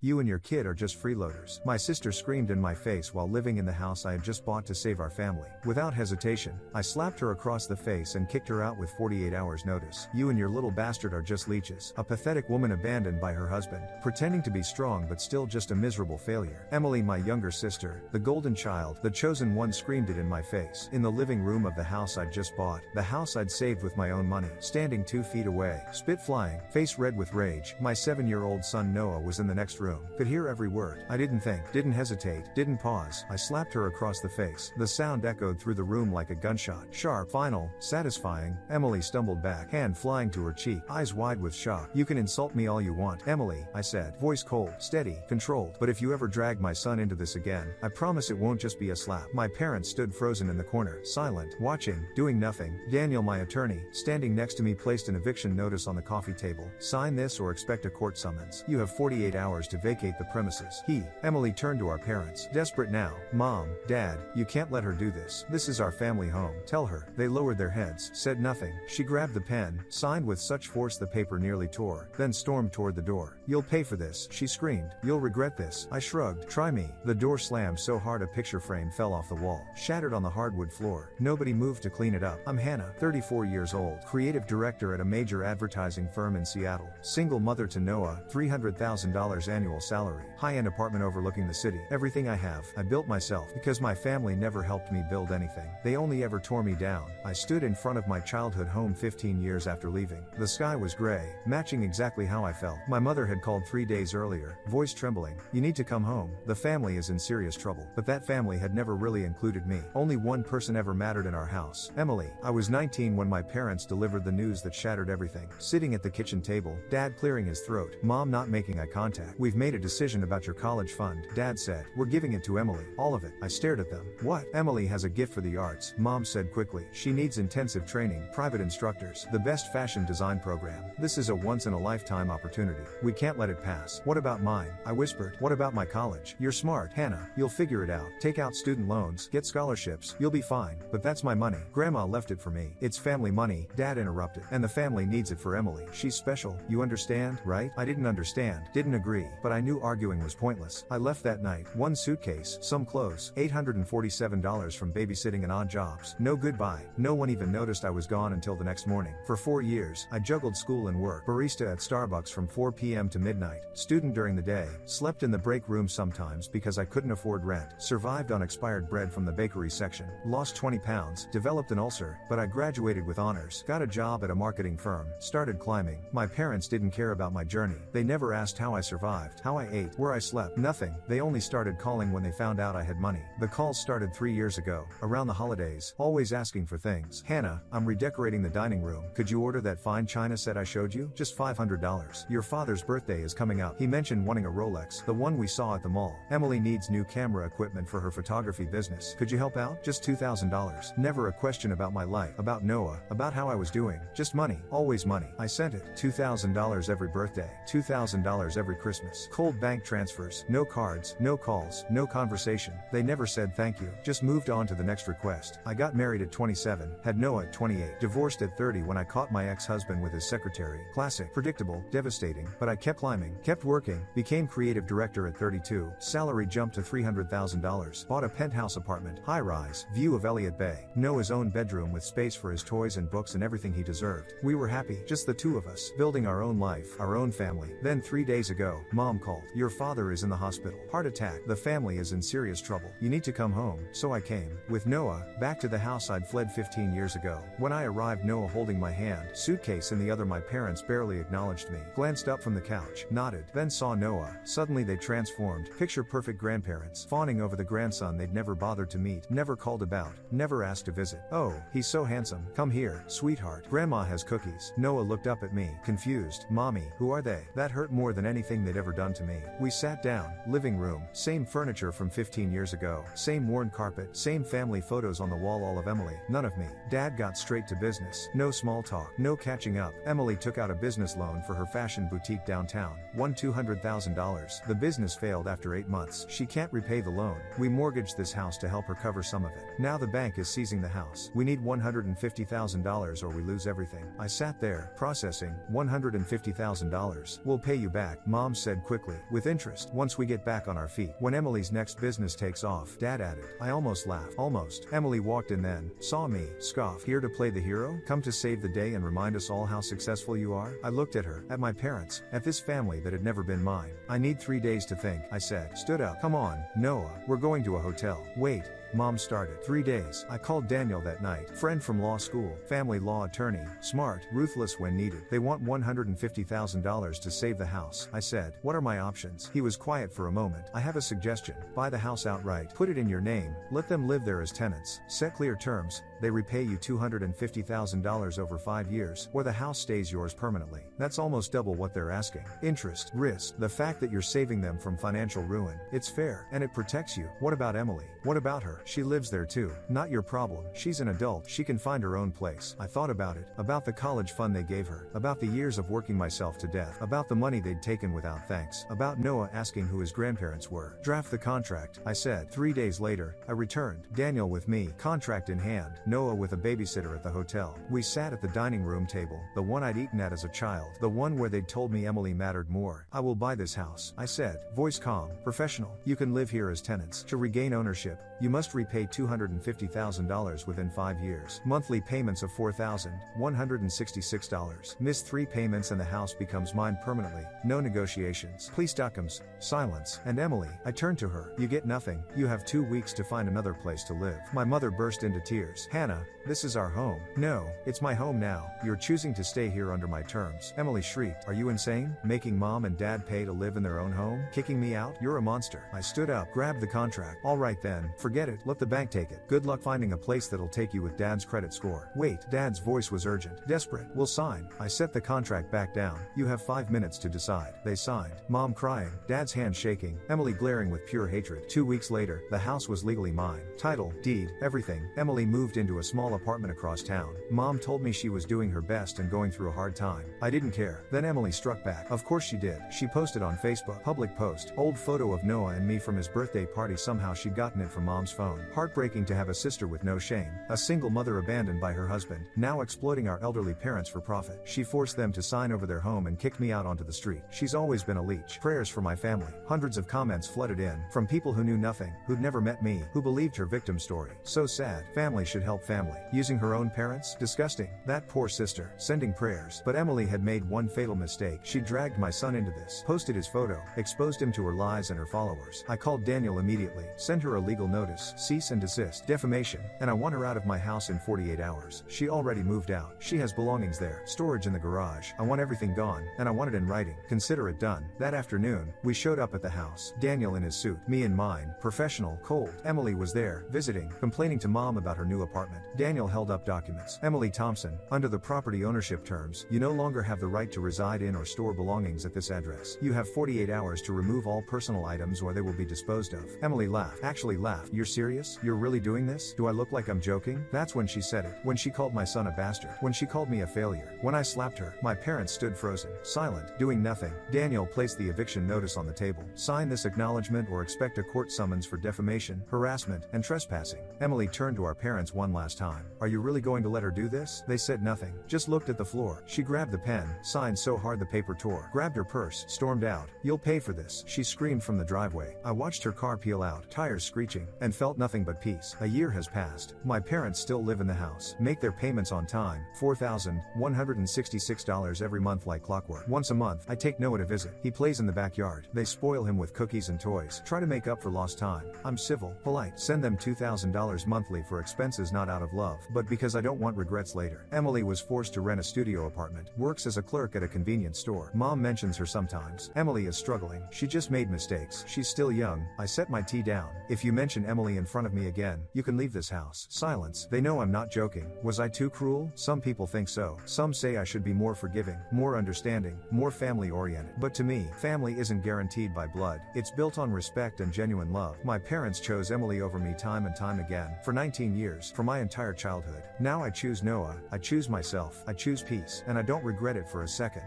You and your kid are just freeloaders. My sister screamed in my face while living in the house I had just bought to save our family. Without hesitation, I slapped her across the face and kicked her out with 48 hours notice. You and your little bastard are just leeches. A pathetic woman abandoned by her husband, pretending to be strong but still just a miserable failure. Emily, my younger sister, the golden child, the chosen one, screamed it in my face. In the living room of the house I'd just bought, the house I'd saved with my own money, standing 2 feet away, spit flying, face red with rage, my 7-year-old son Noah was in the next room. Could hear every word. I didn't think, didn't hesitate, didn't pause. I slapped her across the face. The sound echoed through the room like a gunshot. Sharp, final, satisfying. Emily stumbled back, hand flying to her cheek, eyes wide with shock. You can insult me all you want, Emily, I said, voice cold, steady, controlled. But if you ever drag my son into this again, I promise it won't just be a slap. My parents stood frozen in the corner, silent, watching, doing nothing. Daniel, my attorney, standing next to me, placed an eviction notice on the coffee table. Sign this or expect a court summons. You have 48 hours to vacate the premises. Emily turned to our parents. Desperate now. Mom, Dad, you can't let her do this. This is our family home. Tell her. They lowered their heads, said nothing. She grabbed the pen, signed with such force the paper nearly tore, then stormed toward the door. You'll pay for this, she screamed. You'll regret this. I shrugged. Try me. The door slammed so hard a picture frame fell off the wall, shattered on the hardwood floor. Nobody moved to clean it up. I'm Hannah, 34 years old, creative director at a major advertising firm in Seattle. Single mother to Noah, $300,000 annual salary. High-end apartment overlooking the city. Everything I have, I built myself, because my family never helped me build anything. They only ever tore me down. I stood in front of my childhood home 15 years after leaving. The sky was gray, matching exactly how I felt. My mother had called 3 days earlier, voice trembling. You need to come home. The family is in serious trouble. But that family had never really included me. Only one person ever mattered in our house, Emily. I was 19 when my parents delivered the news that shattered everything. Sitting at the kitchen table, Dad clearing his throat, Mom not making eye contact. We've made a decision about your college fund, Dad said. We're giving it to Emily. All of it. I stared at them. What? Emily has a gift for the arts, Mom said quickly. She needs intensive training, private instructors, the best fashion design program. This is a once-in-a-lifetime opportunity. We can't let it pass. What about mine? I whispered. What about my college? You're smart, Hannah. You'll figure it out. Take out student loans, get scholarships. You'll be fine. But that's my money. Grandma left it for me. It's family money, Dad interrupted. And the family needs it for Emily. She's special. You understand, right? I didn't understand, didn't agree, but I knew arguing was pointless. I left that night. One suitcase, some clothes, $847 from babysitting and odd jobs. No goodbye. No one even noticed I was gone until the next morning. For 4 years, I juggled school and work. Barista at Starbucks from 4 p.m. to midnight. Student during the day. Slept in the break room sometimes because I couldn't afford rent. Survived on expired bread from the bakery section. Lost 20 pounds. Developed an ulcer, but I graduated with honors. Got a job at a marketing firm. Started climbing. My parents didn't care about my journey. They never asked how I survived, how I ate, where I slept. Nothing. They only started calling when they found out I had money. The calls started 3 years ago, around the holidays, always asking for things. Hannah, I'm redecorating the dining room. Could you order that fine china set I showed you? Just $500. Your father's birthday is coming up. He mentioned wanting a Rolex, the one we saw at the mall. Emily needs new camera equipment for her photography business. Could you help out? Just $2,000. Never a question about my life, about Noah, about how I was doing. Just money. Always money. I sent it. $2,000 every birthday. $2,000 every Christmas. Cold bank transfers. No cards, no calls, no conversation. They never said thank you. Just moved on to the next request. I got married at 27, had Noah at 28, divorced at 30 when I caught my ex-husband with his secretary. Classic, predictable, devastating, but I kept climbing, kept working, became creative director at 32, salary jumped to $300,000, bought a penthouse apartment, high-rise, view of Elliott Bay, Noah's own bedroom with space for his toys and books and everything he deserved. We were happy, just the two of us, building our own life, our own family. Then 3 days ago, Mom called. Your father is in the hospital. Heart attack. The family is in serious trouble. You need to come home. So I came. With Noah, back to the house I'd fled 15 years ago. When I arrived, Noah holding my hand, suitcase in the other. My parents barely acknowledged me. Glanced up from the couch, nodded, then saw Noah. Suddenly they transformed. Picture perfect grandparents, fawning over the grandson they'd never bothered to meet, never called about, never asked to visit. Oh, he's so handsome. Come here, sweetheart. Grandma has cookies. Noah looked up at me, confused. Mommy, who are they? That hurt more than anything they'd ever done to me. We sat down. Living room. Same furniture from 15 years ago. Same worn carpet. Same family photos on the wall. All of Emily. None of me. Dad got straight to business. No small talk. No catching up. Emily took out a business loan for her fashion boutique downtown. Won $200,000. The business failed after 8 months. She can't repay the loan. We mortgaged this house to help her cover some of it. Now the bank is seizing the house. We need $150,000 or we lose everything. I sat there, processing. $150,000. We'll pay you back, Mom said quickly, with interest, once we get back on our feet. When Emily's next business takes off, Dad added. I almost laughed. Almost. Emily walked in then, saw me, scoffed. Here to play the hero? Come to save the day and remind us all how successful you are? I looked at her, at my parents, at this family that had never been mine. I need 3 days to think, I said. Stood up. Come on, Noah, we're going to a hotel. Wait. Mom started. 3 days. I called Daniel that night. Friend from law school, family law attorney, smart, ruthless when needed. They want $150,000 to save the house. I said, what are my options? He was quiet for a moment. I have a suggestion. Buy the house outright. Put it in your name. Let them live there as tenants. Set clear terms. They repay you $250,000 over 5 years, or the house stays yours permanently. That's almost double what they're asking. Interest, risk, the fact that you're saving them from financial ruin. It's fair, and it protects you. What about Emily? What about her? She lives there too. Not your problem. She's an adult. She can find her own place. I thought about it. About the college fund they gave her. About the years of working myself to death. About the money they'd taken without thanks. About Noah asking who his grandparents were. Draft the contract, I said. 3 days later, I returned. Daniel with me, contract in hand. Noah with a babysitter at the hotel. We sat at the dining room table, the one I'd eaten at as a child, the one where they'd told me Emily mattered more. I will buy this house, I said, voice calm, professional. You can live here as tenants. To regain ownership, you must repay $250,000 within 5 years. Monthly payments of $4,166. Miss 3 payments and the house becomes mine permanently. No negotiations. Please duckums. Silence. And Emily, I turned to her. You get nothing. You have 2 weeks to find another place to live. My mother burst into tears. Hannah, this is our home. No, it's my home now. You're choosing to stay here under my terms. Emily shrieked. Are you insane? Making mom and dad pay to live in their own home? Kicking me out? You're a monster. I stood up, grabbed the contract. All right then, forget it. Let the bank take it. Good luck finding a place that'll take you with dad's credit score. Wait, dad's voice was urgent. Desperate. We'll sign. I set the contract back down. You have 5 minutes to decide. They signed. Mom crying. Dad's hand shaking. Emily glaring with pure hatred. 2 weeks later, the house was legally mine. Title, deed, everything. Emily moved into a small apartment across town. Mom told me she was doing her best and going through a hard time. I didn't care. Then Emily struck back. Of course she did. She posted on Facebook. Public post. Old photo of Noah and me from his birthday party. Somehow she'd gotten it from mom's phone. Heartbreaking to have a sister with no shame. A single mother abandoned by her husband, now exploiting our elderly parents for profit. She forced them to sign over their home and kicked me out onto the street. She's always been a leech. Prayers for my family. Hundreds of comments flooded in, from people who knew nothing, who'd never met me, who believed her victim story. So sad. Family should help family. Using her own parents? Disgusting. That poor sister. Sending prayers. But Emily had made one fatal mistake. She dragged my son into this. Posted his photo. Exposed him to her lies and her followers. I called Daniel immediately. Sent her a legal notice. Cease and desist. Defamation. And I want her out of my house in 48 hours. She already moved out. She has belongings there. Storage in the garage. I want everything gone. And I want it in writing. Consider it done. That afternoon, we showed up at the house. Daniel in his suit. Me in mine. Professional. Cold. Emily was there, visiting, complaining to mom about her new apartment. Daniel held up documents. Emily Thompson, under the property ownership terms, you no longer have the right to reside in or store belongings at this address. You have 48 hours to remove all personal items or they will be disposed of. Emily laughed. Actually laughed. You're serious? You're really doing this? Do I look like I'm joking? That's when she said it. When she called my son a bastard. When she called me a failure. When I slapped her. My parents stood frozen, silent, doing nothing. Daniel placed the eviction notice on the table. Sign this acknowledgement or expect a court summons for defamation, harassment, and trespassing. Emily turned to our parents one last time. Are you really going to let her do this? They said nothing, just looked at the floor. She grabbed the pen, signed so hard the paper tore, grabbed her purse, stormed out. You'll pay for this, she screamed from the driveway. I watched her car peel out, tires screeching, and felt nothing but peace. A year has passed. My parents still live in the house, make their payments on time, $4,166 every month like clockwork. Once a month, I take Noah to visit. He plays in the backyard. They spoil him with cookies and toys. Try to make up for lost time. I'm civil, polite. Send them $2,000 monthly for expenses not out of love, but because I don't want regrets later. Emily was forced to rent a studio apartment. Works as a clerk at a convenience store. Mom mentions her sometimes. Emily is struggling. She just made mistakes. She's still young. I set my tea down. If you mention Emily in front of me again, you can leave this house. Silence. They know I'm not joking. Was I too cruel? Some people think so. Some say I should be more forgiving, more understanding, more family oriented. But to me, family isn't guaranteed by blood. It's built on respect and genuine love. My parents chose Emily over me time and time again, for 19 years, for my entire childhood. Now I choose Noah, I choose myself, I choose peace, and I don't regret it for a second.